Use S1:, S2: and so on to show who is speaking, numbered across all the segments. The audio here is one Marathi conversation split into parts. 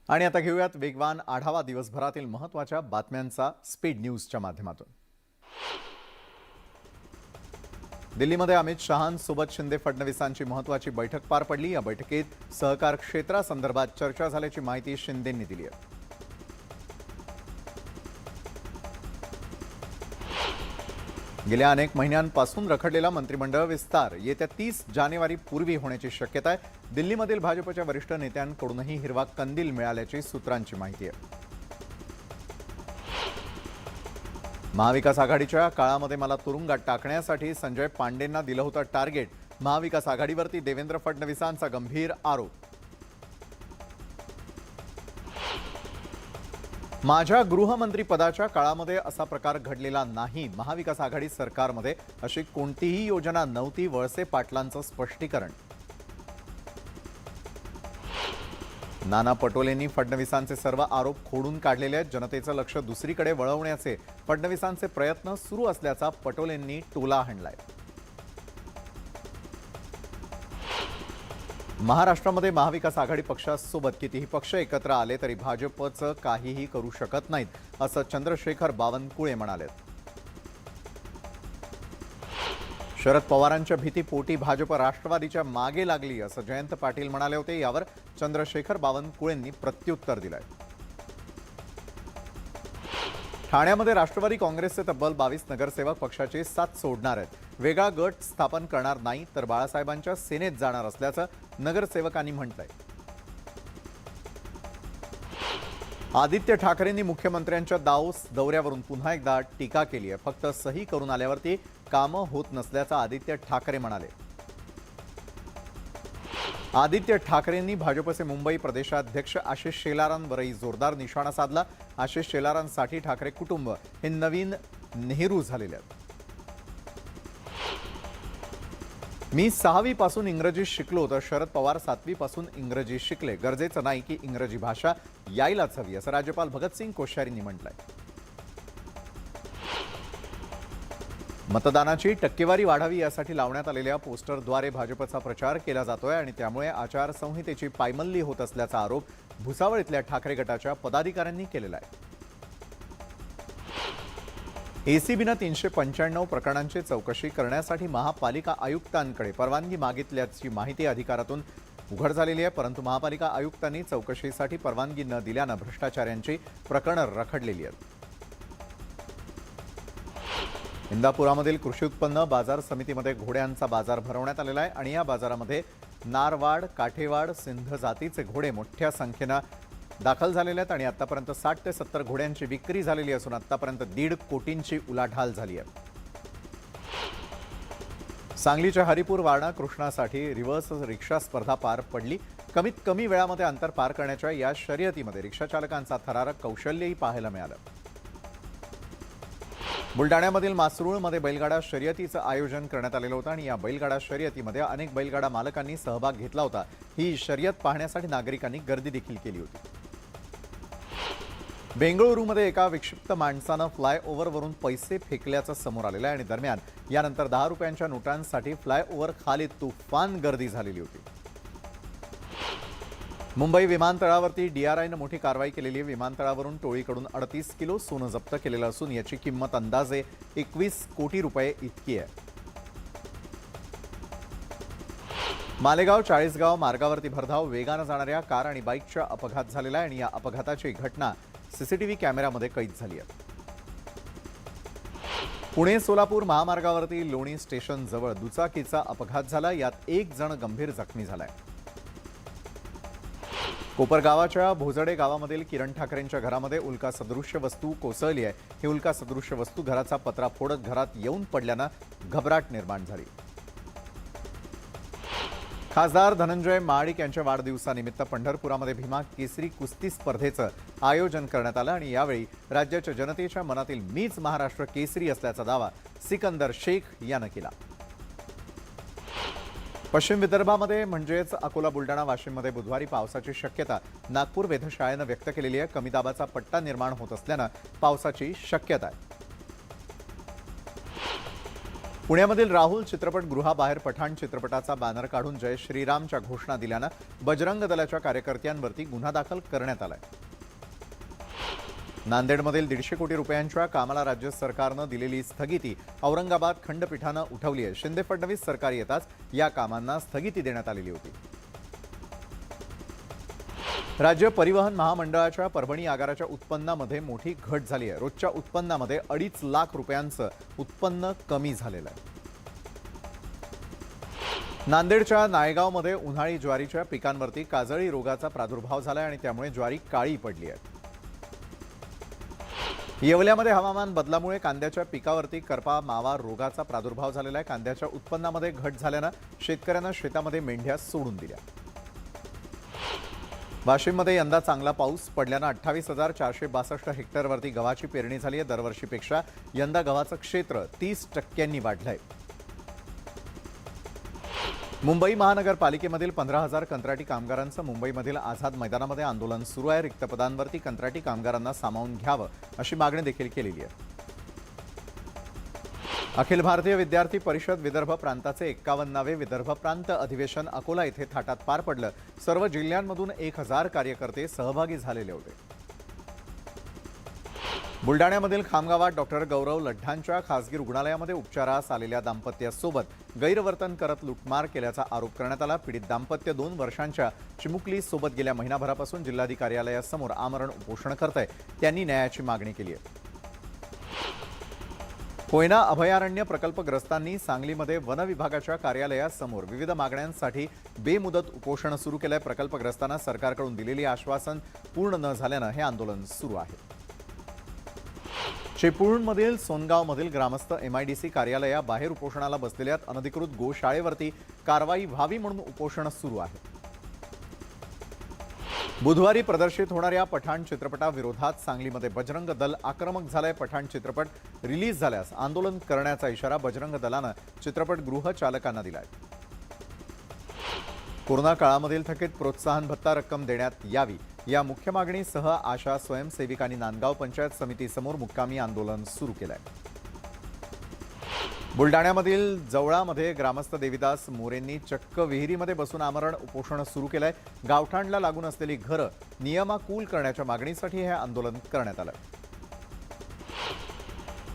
S1: आणि आता घेऊयात वेगवान आढावा दिवसभरातील महत्त्वाच्या बातम्यांचा स्पीड न्यूजच्या माध्यमातून। दिल्लीमध्ये अमित शहांसोबत शिंदे फडणवीसांची महत्त्वाची बैठक पार पडली। या बैठकीत सहकार क्षेत्रासंदर्भात चर्चा झाल्याची माहिती शिंदेंनी दिली आहे। गेल्या अनेक महिन्यांपासून रखडलेला मंत्रिमंडळ विस्तार येत्या 30 जानेवारी पूर्वी होण्याची शक्यता आहे। दिल्लीमधील भाजपच्या वरिष्ठ नेत्यांकडूनही हिरवा कंदील मिळाल्याची सूत्रांची माहिती आहे। महाविकास आघाडीच्या काळामध्ये मला तुरुंगात टाकण्यासाठी संजय पांडेंना दिलं होतं टार्गेट। महाविकास आघाडीवरती देवेंद्र फडणवीसांचा गंभीर आरोप। माझ्या गृहमंत्री पदाच्या काळामध्ये असा प्रकार घडलेला नाही। महाविकास आघाडी सरकारमध्ये अशी कोणतीही योजना नव्हती। वळसे पाटलांचं स्पष्टीकरण। नाना पटोलेंनी फडणवीसांचे सर्व आरोप खोडून काढलेले आहेत। जनतेचं लक्ष दुसरीकडे वळवण्याचे फडणवीसांचे प्रयत्न सुरू असल्याचा पटोलेंनी टोला हाणलाय। महाराष्ट्रामध्ये महाविकास आघाडी पक्षासोबत कितीही पक्ष एकत्र आले तरी भाजपचं काहीही करू शकत नाहीत असं चंद्रशेखर बावनकुळे म्हणाले। शरद पवारांच्या भीतीपोटी भाजप राष्ट्रवादीच्या मागे लागली असं जयंत पाटील म्हणाले होते। यावर चंद्रशेखर बावनकुळेंनी प्रत्युत्तर दिलंय। ठाण्यामध्ये राष्ट्रवादी काँग्रेसचे तब्बल 22 नगरसेवक पक्षाचे साथ सोडणार आहेत। वेगळा गट स्थापन करणार नाही तर बाळासाहेबांच्या सेनेत जाणार असल्याचं नगरसेवकांनी म्हटलंय। आदित्य ठाकरेंनी मुख्यमंत्र्यांच्या दौऱ्यावरून पुन्हा एकदा टीका केली आहे। फक्त सही करून आल्यावरती कामं होत नसल्याचं आदित्य ठाकरे म्हणाले। आदित्य ठाकरेंनी भाजपचे मुंबई प्रदेशाध्यक्ष आशिष शेलारांवरही जोरदार निशाणा साधला। आशिष शेलारांसाठी ठाकरे कुटुंब हे नवीन नेहरू झालेले आहेत। मी 6वी पासून इंग्रजी शिकलो तर शरद पवार 7वी पासून इंग्रजी शिकले। गरजेचं नाही की इंग्रजी भाषा यायलाच हवी असं राज्यपाल भगतसिंग कोश्यारींनी म्हटलंय। मतदानाची टक्केवारी वाढावी यासाठी लावण्यात आलेल्या पोस्टरद्वारे भाजपचा प्रचार केला जातोय आणि त्यामुळे आचारसंहितेची पायमल्ली होत असल्याचा आरोप भुसावळ इथल्या ठाकरे गटाच्या पदाधिकाऱ्यांनी केलेला आहे। एसीबीनं 395 प्रकरणांची चौकशी करण्यासाठी महापालिका आयुक्तांकडे परवानगी मागितल्याची माहिती अधिकारातून उघड झालेली आहे। परंतु महापालिका आयुक्तांनी चौकशीसाठी परवानगी न दिल्यानं भ्रष्टाचारांची प्रकरणं रखडलेली आहेत। इंदापुरामधील कृषी उत्पन्न बाजार समितीमध्ये घोड्यांचा बाजार भरवण्यात आलेला आहे आणि या बाजारामध्ये नारवाड, काठेवाड, सिंध जातीचे घोडे मोठ्या संख्येनं दाखल झालेले आहेत आणि आतापर्यंत 60 ते 70 घोड्यांची विक्री झालेली असून आतापर्यंत 1.5 कोटींची उलाढाल झाली आहे। सांगलीच्या हरिपूर वारणा कृष्णासाठी रिव्हर्स रिक्षा स्पर्धा पार पडली। कमीत कमी वेळामध्ये अंतर पार करण्याच्या या शर्यतीमध्ये रिक्षाचालकांचा थरारक कौशल्यही पाहायला मिळालं। बुलडाण्यामधील मासरूळमध्ये बैलगाडा शर्यतीचं आयोजन करण्यात आलेलं होतं आणि या बैलगाडा शर्यतीमध्ये अनेक बैलगाडा मालकांनी सहभाग घेतला होता। ही शर्यत पाहण्यासाठी नागरिकांनी गर्दी देखील केली होती। बेंगळुरूमध्ये एका विक्षिप्त माणसानं फ्लायओव्हरवरून पैसे फेकल्याचं समोर आलेलं आहे आणि दरम्यान यानंतर 10 रुपयांच्या नोटांसाठी फ्लायओव्हर खाली तुफान गर्दी झालेली होती। मुंबई विमानतळावरती DRIनं मोठी कारवाई केलेली आहे। विमानतळावरून टोळीकडून 38 किलो सोनं जप्त केलेलं असून याची किंमत अंदाजे 21 कोटी रुपये इतकी आहे। मालेगाव चाळीसगाव मार्गावरती भरधाव वेगानं जाणाऱ्या कार आणि बाईकचा अपघात झालेला आहे आणि या अपघाताची घटना सीसीटीव्ही कॅमेऱ्यामध्ये कैद झाली आहे। पुणे सोलापूर महामार्गावरती लोणी स्टेशन जवळ दुचाकीचा अपघात झाला। यात एक जण गंभीर जखमी झालाय। कोपरगावाच्या भोजडे गावामधील किरण ठाकरेंच्या घरामध्ये उल्का सदृश्य वस्तू कोसळली आहे। ही उल्का सदृश्य वस्तू घराचा पत्रा फोडत घरात येऊन पडल्यानं घबराट निर्माण झाली। खासदार धनंजय महाडिक यांच्या वाढदिवसानिमित्त पंढरपुरामध्ये भीमा केसरी कुस्ती स्पर्धेचं आयोजन करण्यात आलं आणि यावेळी राज्याच्या जनतेच्या मनातील मीच महाराष्ट्र केसरी असल्याचा दावा सिकंदर शेख यानं केला। पश्चिम विदर्भामध्ये म्हणजेच अकोला, बुलढाणा, वाशिममध्ये बुधवारी पावसाची शक्यता नागपूर वेधशाळेनं व्यक्त केलेली आहे। कमी दाबाचा पट्टा निर्माण होत असल्यानं पावसाची शक्यता आहे। पुण्यामधील राहुल चित्रपटगृहाबाहेर पठाण चित्रपटाचा बॅनर काढून जय श्रीरामच्या घोषणा दिल्यानं बजरंग दलाच्या कार्यकर्त्यांवरती गुन्हा दाखल करण्यात आलाय. नांदेडमधील 150 कोटी रुपयांच्या कामाला राज्य सरकारनं दिलेली स्थगिती औरंगाबाद खंडपीठानं उठवली आहे. शिंदे फडणवीस सरकार येताच या कामांना स्थगिती देण्यात आलेली होती. राज्य परिवहन महामंडळाच्या परभणी आगाराच्या उत्पन्नामध्ये मोठी घट झाली आहे. रोजच्या उत्पन्नामध्ये 2.5 लाख रुपयांचं उत्पन्न कमी झालेलं आहे. नांदेडच्या नायगावमध्ये उन्हाळी ज्वारीच्या पिकांवरती काजळी रोगाचा प्रादुर्भाव झाला आणि त्यामुळे ज्वारी काळी पडली आहे. येवल्यामध्ये हवामान बदलामुळे कांद्याच्या पिकावरती करपा मावा रोगाचा प्रादुर्भाव झालेला आहे. कांद्याच्या उत्पन्नामध्ये घट झाल्यानं शेतकऱ्यांना शेतामध्ये मेंढ्या सोडून दिल्या. वाशिममध्ये यंदा चांगला पाऊस पडल्यानं 28,462 हेक्टरवरती गव्हाची पेरणी झाली आहे. दरवर्षीपेक्षा यंदा गव्हाचं क्षेत्र 30% वाढलंय. मुंबई महानगरपालिकेमधील 15,000 कंत्राटी कामगारांचं मुंबईमधील आझाद मैदानामध्ये आंदोलन सुरू आहे. रिक्त पदांवरती कंत्राटी कामगारांना सामावून घ्यावं अशी मागणी देखील केलेली आहे. अखिल भारतीय विद्यार्थी परिषद विदर्भ प्रांताचे 51वे विदर्भ प्रांत अधिवेशन अकोला येथे थाटात पार पडलं. सर्व जिल्ह्यांमधून 1,000 कार्यकर्ते सहभागी झालेले होते. बुलडाण्यामधील खामगावात डॉक्टर गौरव लड्ढांच्या खासगी रुग्णालयामध्ये उपचारास आलेल्या दाम्पत्यासोबत गैरवर्तन करत लुटमार केल्याचा आरोप करण्यात आला. पीडित दाम्पत्य 2 वर्षांच्या चिमुकली सोबत गेल्या महिनाभरापासून जिल्हाधिकारी कार्यालयासमोर आमरण उपोषण करत आहे. त्यांनी न्यायाची मागणी केली आहे. कोयना अभयारण्य प्रकल्पग्रस्तांनी सांगलीमध्ये वन विभागाच्या कार्यालयासमोर विविध मागण्यांसाठी बेमुदत उपोषण सुरू केलंय. प्रकल्पग्रस्तांना सरकारकडून दिलेली आश्वासन पूर्ण न झाल्यानं हे आंदोलन सुरू आहे. चिपळूणमधील सोनगावमधील ग्रामस्थ MIDC कार्यालयाबाहेर उपोषणाला बसलेल्या अनधिकृत गोशाळेवरती कारवाई व्हावी म्हणून उपोषण सुरू आहे. बुधवारी प्रदर्शित होणाऱ्या पठाण चित्रपटाविरोधात सांगलीमध्ये बजरंग दल आक्रमक झालंय. पठाण चित्रपट रिलीज झाल्यास आंदोलन करण्याचा इशारा बजरंग दलानं चित्रपटगृह चालकांना दिलाय. कोरोना काळामधील थकीत प्रोत्साहन भत्ता रक्कम देण्यात यावी या मुख्य मागणीसह आशा स्वयंसेविकांनी नांदगाव पंचायत समितीसमोर मुक्कामी आंदोलन सुरू केलंय. बुलडाण्यामधील जवळामध्ये ग्रामस्थ देविदास मोरेंनी चक्क विहिरीमध्ये बसून आमरण उपोषण सुरू केलंय. गावठाणला लागून असलेली घरं नियमाकुल करण्याच्या मागणीसाठी हे आंदोलन करण्यात आलं.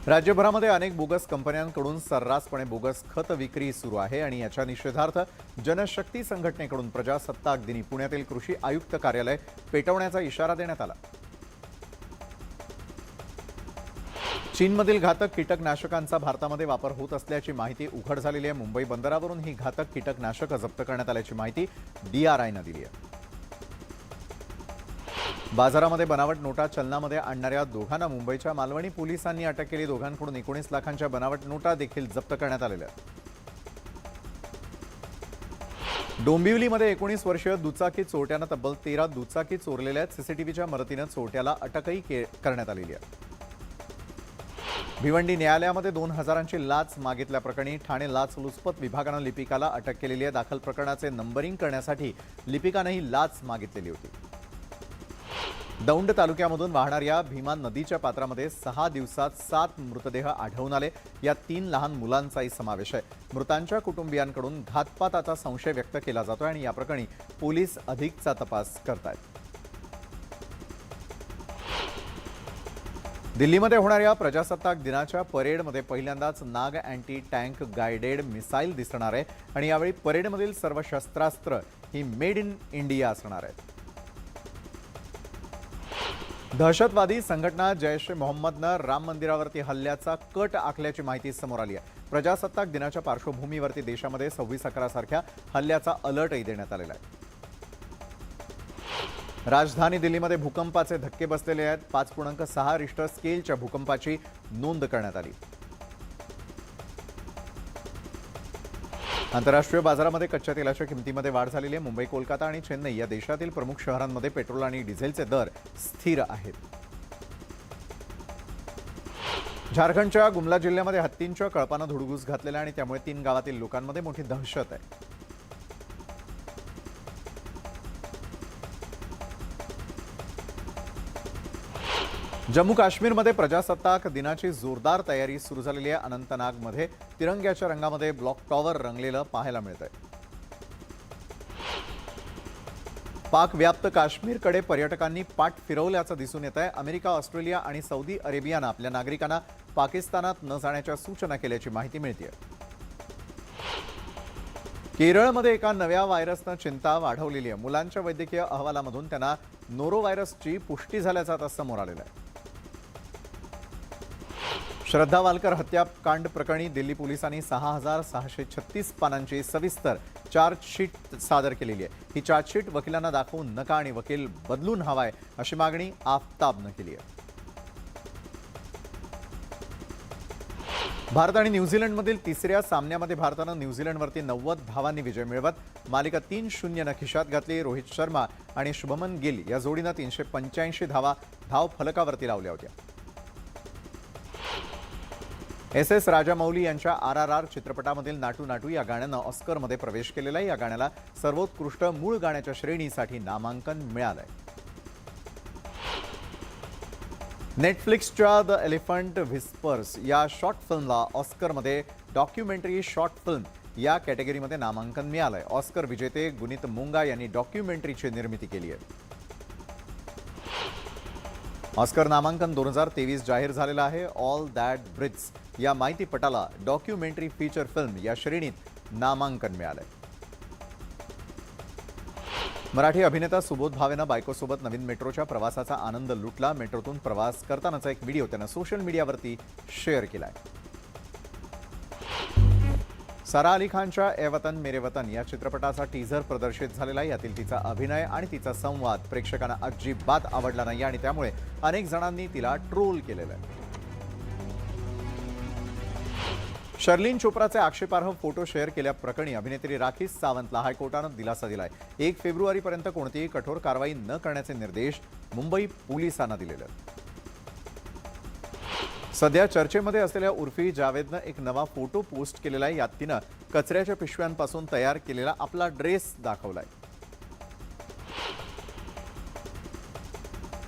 S1: राज्यभरामध्ये अनेक बोगस कंपन्यांकडून सर्रासपणे बोगस खत विक्री सुरू आहे आणि याच्या निषेधार्थ जनशक्ती संघटनेकडून प्रजासत्ताक दिनी पुण्यातील कृषी आयुक्त कार्यालय पेटवण्याचा इशारा देण्यात आला. चीनमधील घातक कीटकनाशकांचा भारतामध्ये वापर होत असल्याची माहिती उघड झालेली आहे. मुंबई बंदरावरून ही घातक कीटकनाशकं जप्त करण्यात आल्याची माहिती DRIनं दिली आहे. बाजारामध्ये बनावट नोटा चलनामध्ये आणणाऱ्या दोघांना मुंबईच्या मालवणी पोलिसांनी अटक केली. दोघांकडून 19 लाखांच्या बनावट नोटा देखील जप्त करण्यात आलेल्या आहेत. डोंबिवलीमध्ये 19 वर्षीय दुचाकी चोरट्यानं तब्बल 13 दुचाकी चोरलेल्या आहेत. CCTVच्या मदतीनं चोरट्याला अटकही करण्यात आलेली आहे. भिवंडी न्यायालयामध्ये 2,000ची लाच मागितल्याप्रकरणी ठाणे लाचलुचपत विभागानं लिपिकाला अटक केलेली आहे. दाखल प्रकरणाचे नंबरिंग करण्यासाठी लिपिकानं ही लाच मागितलेली होती. दौंड तालुक्यामधून वाहणाऱ्या भीमा नदीच्या पात्रामध्ये 6 दिवसात 7 मृतदेह आढळून आले. यात 3 लहान मुलांचाही समावेश आहे. मृतांच्या कुटुंबियांकडून घातपाताचा संशय व्यक्त केला जातोय आणि या प्रकरणी पोलीस अधिकचा तपास करतायत. दिल्लीमध्ये होणाऱ्या प्रजासत्ताक दिनाच्या परेडमध्ये पहिल्यांदाच नाग अँटी टँक गायडेड मिसाईल दिसणार आहे आणि यावेळी परेडमधील सर्व शस्त्रास्त्र ही मेड इन इंडिया असणार आहेत. दहशतवादी संघटना जैश ए मोहम्मदनं राम मंदिरावरती हल्ल्याचा कट आखल्याची माहिती समोर आली आहे. प्रजासत्ताक दिनाच्या पार्श्वभूमीवरती देशामध्ये 26/11 सारख्या हल्ल्याचा अलर्टही देण्यात आलेला आहे. राजधानी दिल्लीमध्ये भूकंपाचे धक्के बसलेले आहेत. 5.6 रिश्टर स्केलच्या भूकंपाची नोंद करण्यात आली. आंतरराष्ट्रीय बाजारामध्ये कच्च्या तेलाच्या किमतीमध्ये वाढ झालेली आहे. मुंबई, कोलकाता आणि चेन्नई या देशातील प्रमुख शहरांमध्ये पेट्रोल आणि डिझेलचे दर स्थिर आहेत. झारखंडच्या गुमला जिल्ह्यामध्ये हत्तींच्या कळपानं धुडगूस घातलेला आणि त्यामुळे 3 गावातील लोकांमध्ये मोठी दहशत आहे. जम्मू काश्मीरमध्ये प्रजासत्ताक दिनाची जोरदार तयारी सुरू झालेली आहे. अनंतनागमध्ये तिरंग्याच्या रंगामध्ये ब्लॉक टॉवर रंगलेलं पाहायला मिळतंय. पाक व्याप्त काश्मीरकडे पर्यटकांनी पाठ फिरवल्याचं दिसून येत आहे. अमेरिका, ऑस्ट्रेलिया आणि सौदी अरेबियानं आपल्या नागरिकांना पाकिस्तानात न जाण्याच्या सूचना केल्याची माहिती मिळते. केरळमध्ये एका नव्या व्हायरसनं चिंता वाढवलेली आहे. मुलांच्या वैद्यकीय अहवालामधून त्यांना नोरो व्हायरसची पुष्टी झाल्याचं आता समोर आलेलं आहे. श्रद्धा वालकर हत्याकांड प्रकरणी दिल्ली पोलिसांनी 6,636 पानांची सविस्तर चार्जशीट सादर केलेली आहे. ही चार्जशीट वकिलांना दाखवून नका आणि वकील बदलून हवाय अशी मागणी आफताबनं केली आहे. भारत आणि न्यूझीलंडमधील तिसऱ्या सामन्यामध्ये भारतानं न्यूझीलंडवरती 90 धावांनी विजय मिळवत मालिका 3-0 खिशात घातली. रोहित शर्मा आणि शुभमन गिल या जोडीनं 385 धावा धाव फलकावरती लावल्या होत्या. एस राजामौली यांच्या RRR चित्रपटामधील नाटू नाटू या गाण्यानं ऑस्करमध्ये प्रवेश केलेला आहे. या गाण्याला सर्वोत्कृष्ट मूळ गाण्याच्या श्रेणीसाठी नामांकन मिळालंय. नेटफ्लिक्सच्या द एलिफंट व्हिस्पर्स या शॉर्ट फिल्मला ऑस्करमध्ये डॉक्युमेंटरी शॉर्ट फिल्म या कॅटेगरीमध्ये नामांकन मिळालंय. ऑस्कर विजेते गुनीत मुंगा यांनी डॉक्युमेंटरीची निर्मिती केली आहे. ऑस्कर नामांकन 2023 जाहीर झालेलं आहे. ऑल दॅट ब्रिथ्स या माहितीपटाला डॉक्युमेंटरी फीचर फिल्म या श्रेणीत नामांकन मिळालंय. मराठी अभिनेता सुबोध भावेनं बायकोसोबत नवीन मेट्रोच्या प्रवासाचा आनंद लुटला. मेट्रोतून प्रवास करतानाचा एक व्हिडिओ त्यानं सोशल मीडियावरती शेअर केलाय. सारा अली खानच्या ए वतन मेरे वतन या चित्रपटाचा टीझर प्रदर्शित झालेला आहे. यातील तिचा अभिनय आणि तिचा संवाद प्रेक्षकांना अजिबात आवडला नाही आणि त्यामुळे अनेक जणांनी तिला ट्रोल केलेलं आहे. शर्लिन चोप्राचे आक्षेपार्ह फोटो शेअर केल्याप्रकरणी अभिनेत्री राखी सावंतला हायकोर्टानं दिलासा दिलाय. 1 फेब्रुवारीपर्यंत कोणतीही कठोर कारवाई न करण्याचे निर्देश मुंबई पोलिसांना दिलेले आहेत. सध्या चर्चेमध्ये असलेल्या उर्फी जावेदनं एक नवा फोटो पोस्ट केलेला आहे. यात तिनं कचऱ्याच्या पिशव्यांपासून तयार केलेला आपला ड्रेस दाखवलाय.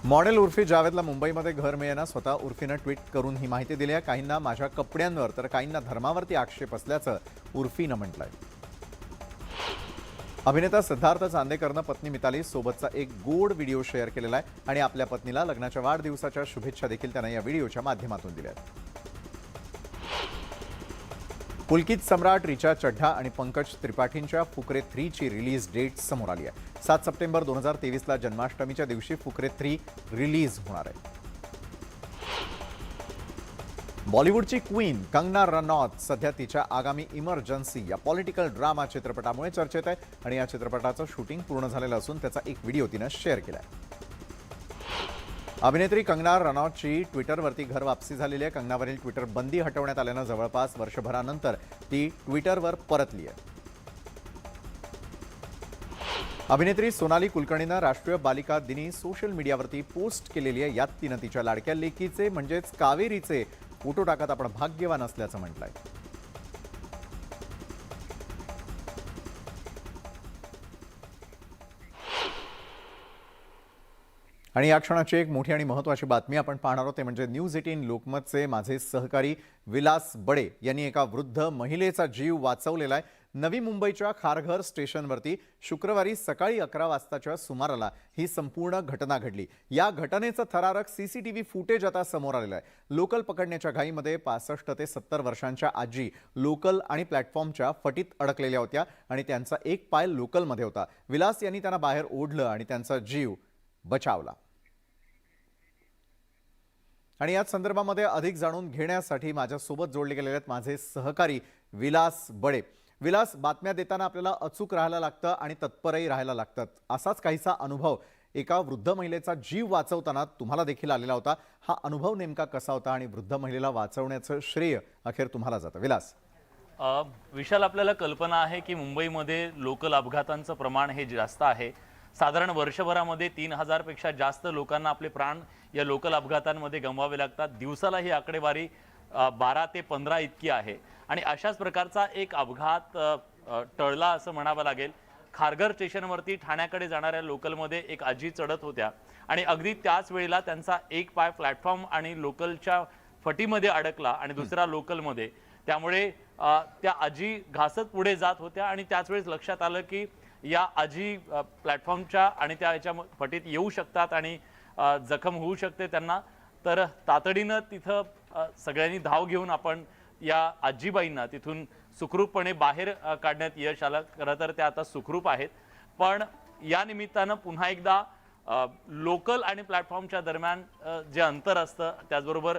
S1: मॉडेल उर्फी जावेदला मुंबईमध्ये घर मिळेना. स्वतः उर्फीनं ट्विट करून ही माहिती दिली आहे. काहींना माझ्या कपड्यांवर तर काहींना धर्मावरती आक्षेप असल्याचं उर्फीनं म्हटलंय. अभिनेता सिद्धार्थ चांदेकरनं पत्नी मिताली सोबतचा एक गोड व्हिडिओ शेअर केलेला आहे आणि आपल्या पत्नीला लग्नाच्या वाढदिवसाच्या शुभेच्छा देखील त्यानं या व्हिडिओच्या माध्यमातून दिल्या आहेत. पुलकित सम्राट रिचा चड्ढा आणि पंकज त्रिपाठींच्या फुकरे 3 ची रिलीज डेट समोर आली आहे. 7 सप्टेंबर 2023ला जन्माष्टमीच्या दिवशी फुकरे 3 रिलीज होणार आहे. बॉलिवूडची क्वीन कंगना रनौत सध्या तिच्या आगामी इमर्जन्सी या पॉलिटिकल ड्रामा चित्रपटामुळे चर्चेत आहे आणि या चित्रपटाचं शूटिंग पूर्ण झालेलं असून त्याचा एक व्हिडिओ तिनं शेअर केलाय. अभिनेत्री कंगना रनौतची ट्विटरवरती घर वापसी झालेली आहे. कंगनावरील ट्विटर बंदी हटवण्यात आल्यानं जवळपास वर्षभरानंतर ती ट्विटरवर परतली आहे. अभिनेत्री सोनाली कुलकर्णीनं राष्ट्रीय बालिका दिनी सोशल मीडियावरती पोस्ट केलेली आहे. यात तिनं तिच्या लाडक्या लेकीचे म्हणजेच कावेरीचे फोटो टाकत आपण भाग्यवान असल्याचं म्हटलंय. आणि या क्षणाची एक मोठी आणि महत्त्वाची बातमी आपण पाहणार आहोत ते म्हणजे न्यूज 18 लोकमतचे माझे सहकारी विलास बडे यांनी एका वृद्ध महिलेचा जीव वाचवलेला आहे. नवी मुंबईच्या खारघर स्टेशनवरती शुक्रवारी सकाळी 11 वाजताच्या सुमाराला ही संपूर्ण घटना घडली. या घटनेचं थरारक सीसीटीव्ही फुटेज आता समोर आलेलं आहे. लोकल पकडण्याच्या घाईमध्ये 65 ते 70 वर्षांच्या आजी लोकल आणि प्लॅटफॉर्मच्या फटीत अडकलेल्या होत्या आणि त्यांचा एक पाय लोकलमध्ये होता. विलास यांनी त्यांना बाहेर ओढलं आणि त्यांचा जीव बचावला. आणि या संदर्भामध्ये अधिक जाणून घेण्यासाठी माझ्यासोबत जोडले गेलेले आहेत माझे सहकारी विलास बडे. विलास, बातम्या देताना आपल्याला अचूक राहायला लागतं आणि तत्परही राहायला लागतात. असाच काहीसा अनुभव एका वृद्ध महिलेचा जीव वाचवताना तुम्हाला देखील आलेला होता. हा अनुभव नेमका कसा होता आणि वृद्ध महिलेला वाचवण्याचं श्रेय अखेर तुम्हाला जातं? विलास.
S2: विशाल, आपल्याला कल्पना आहे की मुंबईमध्ये लोकल अपघातांचं प्रमाण हे जास्त आहे. साधारण वर्षभरामध्ये 3000 पेक्षा जास्त लोकांना आपले प्राण या लोकल अपघातांमध्ये गमवावे लागतात. दिवसाला ही आकडेवारी 12 ते 15 इतकी आहे आणि अशाच प्रकारचा एक अपघात टळला असं म्हणावं लागेल. खारघर स्टेशनवरती ठाण्याकडे जाणाऱ्या लोकलमध्ये एक आजी चढत होत्या आणि अगदी त्याच वेळेला त्यांचा एक पाय प्लॅटफॉर्म आणि लोकलच्या फटीमध्ये अडकला आणि दुसरा लोकलमध्ये. त्यामुळे त्या आजी घासत पुढे जात होत्या आणि त्याच वेळेस लक्षात आलं की या आजी प्लॅटफॉर्मच्या आणि त्या याच्या फटीत येऊ शकतात आणि जखम होऊ शकते त्यांना. तर तातडीनं तिथं सगळ्यांनी धाव घेऊन आपण या आजीबाईंना तिथून सुखरूपपणे बाहेर काढण्यात यश आलं. खरं तर त्या आता सुखरूप आहेत. पण या निमित्तानं पुन्हा एकदा लोकल आणि प्लॅटफॉर्मच्या दरम्यान जे अंतर असतं, त्याचबरोबर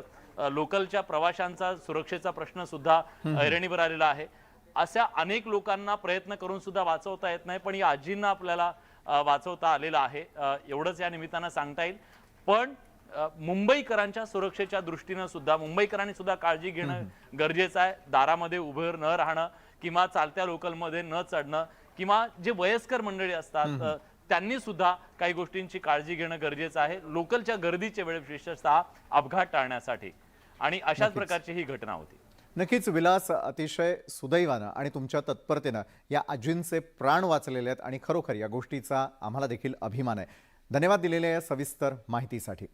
S2: लोकलच्या प्रवाशांचा सुरक्षेचा प्रश्न सुद्धा ऐरणीवर आलेला आहे. अशा अनेक लोकांना प्रयत्न करून सुद्धा वाचवता येत नाही, पण या आजींना आपल्याला वाचवता आलेलं आहे. एवढंच या निमित्तानं सांगता येईल. पण मुंबईकरांच्या सुरक्षेच्या दृष्टीनं सुद्धा मुंबईकरांनी सुद्धा काळजी घेणं गरजेचं आहे. दारामध्ये उभं न राहणं किंवा चालत्या लोकलमध्ये न चढणं किंवा जे वयस्कर मंडळी असतात त्यांनी सुद्धा काही गोष्टींची काळजी घेणं गरजेचं आहे लोकलच्या गर्दीच्या वेळेस, विशेषतः अपघात टाळण्यासाठी. आणि अशाच प्रकारची ही घटना होती.
S1: नक्कीच विलास, अतिशय सुदैवानं आणि तुमच्या तत्परतेनं या आजींचे प्राण वाचलेले आहेत आणि खरोखर या गोष्टीचा आम्हाला देखील अभिमान आहे. धन्यवाद दिलेल्या या सविस्तर माहितीसाठी.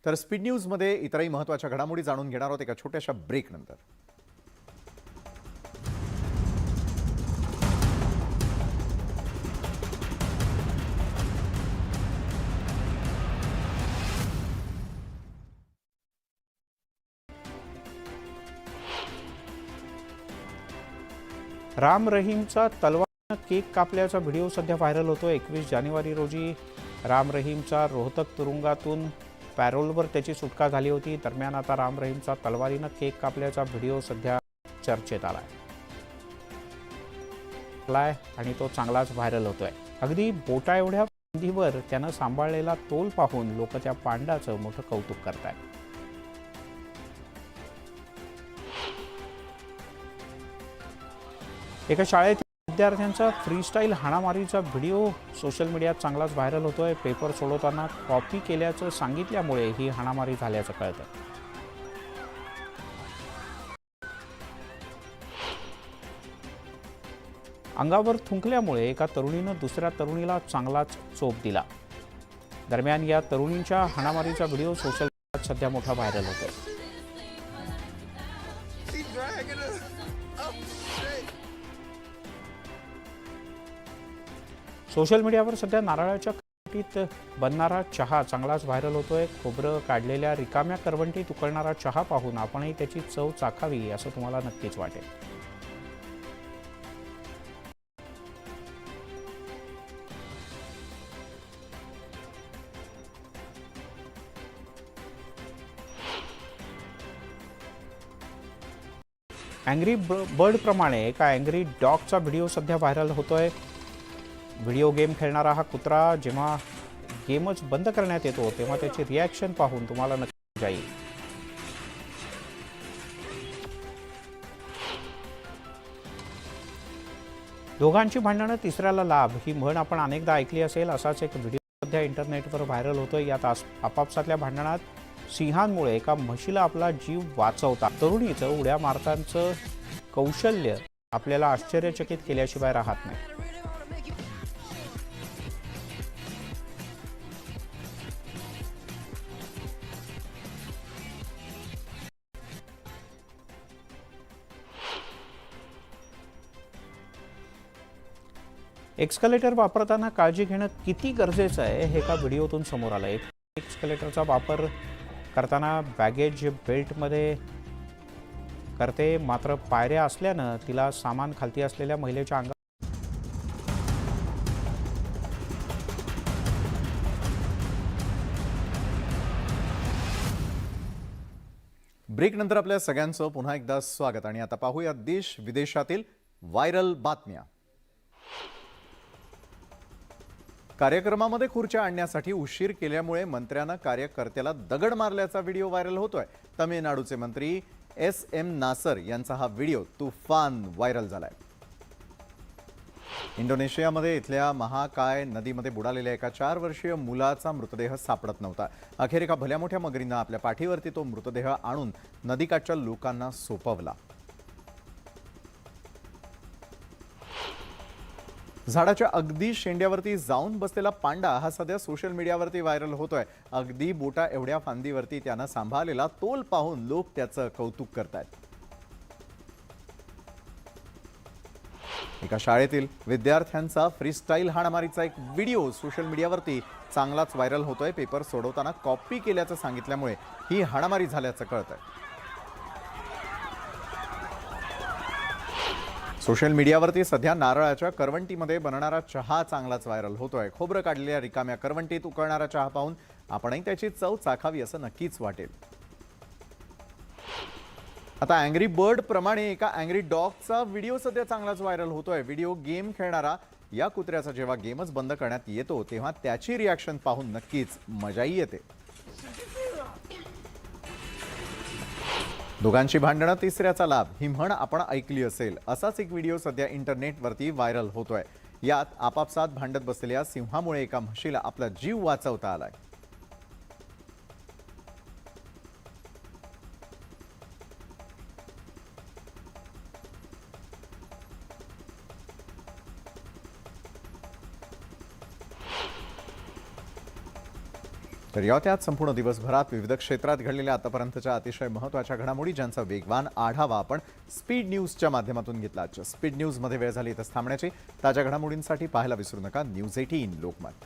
S1: तर स्पीड न्यूजमध्ये इतरही महत्त्वाच्या घडामोडी जाणून घेणार आहोत एका छोट्याशा ब्रेकनंतर.
S3: राम रहीमचा तलवारीनं केक कापल्याचा व्हिडिओ सध्या व्हायरल होतो. 21 जानेवारी रोजी राम रहीमचा रोहतक तुरुंगातून पॅरोलवर त्याची सुटका झाली होती. दरम्यान आता राम रहीमचा तलवारीनं केक कापल्याचा व्हिडिओ सध्या चर्चेत आलाय आणि तो चांगलाच व्हायरल होतोय. अगदी बोटा एवढ्या फांदीवर त्यानं सांभाळलेला तोल पाहून लोक त्या पांडाचं मोठं कौतुक करतायत. एका शाळेतील विद्यार्थ्यांचा फ्रीस्टाईल हाणामारीचा व्हिडिओ सोशल मीडियात चांगलाच व्हायरल होतोय. पेपर सोडवताना कॉपी केल्याचं सांगितल्यामुळे ही हाणामारी झाल्याचं कळतंय. अंगावर थुंकल्यामुळे एका तरुणीनं दुसऱ्या तरुणीला चांगलाच चोप दिला. दरम्यान या तरुणींच्या हाणामारीचा व्हिडिओ सोशल मीडियात सध्या मोठा व्हायरल होतोय. सोशल मीडियावर सध्या नारळाच्या करवंटीत बनणारा चहा चांगलाच व्हायरल होतोय. खोबरं काढलेल्या रिकाम्या करवंटीत उकळणारा चहा पाहून आपणही त्याची चव चाखावी असं तुम्हाला नक्कीच वाटेल. अँग्री बर्ड प्रमाणे एका अँग्री डॉगचा व्हिडिओ सध्या व्हायरल होतोय. व्हिडिओ गेम खेळणारा हा कुत्रा जेव्हा गेमच बंद करण्यात येतो तेव्हा त्याची रिॲक्शन पाहून तुम्हाला नक्की जाईल. दोघांची भांडणं तिसऱ्याला लाभ ही म्हण आपण अनेकदा ऐकली असेल. असाच एक व्हिडिओ सध्या इंटरनेटवर व्हायरल होतोय. यात आपापसातल्या भांडणात सिंहांमुळे एका म्हशीला आपला जीव वाचवता तरुणीचं उड्या मारतांचं कौशल्य आपल्याला आश्चर्यचकित केल्याशिवाय राहत नाही. एक्स्कलेटर वापरताना काळजी घेणं किती गरजेचं आहे हे एका व्हिडिओतून समोर आलं. एक्स्कलेटरचा वापर करताना बॅगेज बेल्टमध्ये करते, मात्र पायऱ्या असल्यानं तिला सामान खालती असलेल्या महिलेच्या अंगावर
S1: ब्रेकनंतर आपल्या सगळ्यांचं पुन्हा एकदा स्वागत. आणि आता पाहूया देश विदेशातील व्हायरल बातम्या. कार्यक्रमामध्ये खुर्च्या आणण्यासाठी उशीर केल्यामुळे मंत्र्यानं कार्यकर्त्याला दगड मारल्याचा व्हिडिओ व्हायरल होतोय. तमिळनाडूचे मंत्री SM नासर यांचा हा व्हिडिओ तुफान व्हायरल झालाय. इंडोनेशियामध्ये इथल्या महाकाय नदीमध्ये बुडालेल्या एका 4 वर्षीय मुलाचा मृतदेह सापडत नव्हता. अखेर एका भल्या मोठ्या मगरीनं आपल्या पाठीवरती तो मृतदेह आणून नदीकाठच्या लोकांना सोपवला. झाडाच्या अगदी शेंड्यावरती जाऊन बसलेला पांडा हा सध्या सोशल मीडियावरती व्हायरल होतोय. अगदी बोटा एवढ्या फांदीवरती त्यानं सांभाळलेला तोल पाहून लोक त्याचं कौतुक करतायत. एका शाळेतील विद्यार्थ्यांचा फ्रीस्टाईल हाणामारीचा एक व्हिडिओ सोशल मीडियावरती चांगलाच व्हायरल होतोय. पेपर सोडवताना कॉपी केल्याचं सांगितल्यामुळे ही हाणामारी झाल्याचं कळतंय. सोशल मीडियावरती सध्या नारळाच्या करवंटीमध्ये बनणारा चहा चांगलाच व्हायरल होतोय. खोबरं काढलेल्या रिकाम्या करवंटीत उकळणारा चहा पाहून आपणही त्याची चव चाखावी असं नक्कीच वाटेल. आता अँग्री बर्ड प्रमाणे एका अँग्री डॉगचा व्हिडिओ सध्या चांगलाच व्हायरल होतोय. व्हिडिओ गेम खेळणारा या कुत्र्याचा जेव्हा गेमच बंद करण्यात येतो तेव्हा त्याची रिॲक्शन पाहून नक्कीच मजाही येते. दोघांची भांडणं तिसऱ्याचा लाभ ही म्हण आपण ऐकली असेल. असाच एक व्हिडिओ सध्या इंटरनेटवरती व्हायरल होतोय. यात आपापसात भांडत बसलेल्या सिंहामुळे एका म्हशीला आपला जीव वाचवता आलाय. तर यात संपूर्ण दिवसभरात विविध क्षेत्रात घडलेल्या आतापर्यंतच्या अतिशय महत्त्वाच्या घडामोडी ज्यांचा वेगवान आढावा आपण स्पीड न्यूजच्या माध्यमातून घेतला. स्पीड न्यूजमध्ये वेळ झाली इथंच थांबण्याची. ताज्या घडामोडींसाठी पाहायला विसरू नका न्यूज 18 लोकमत.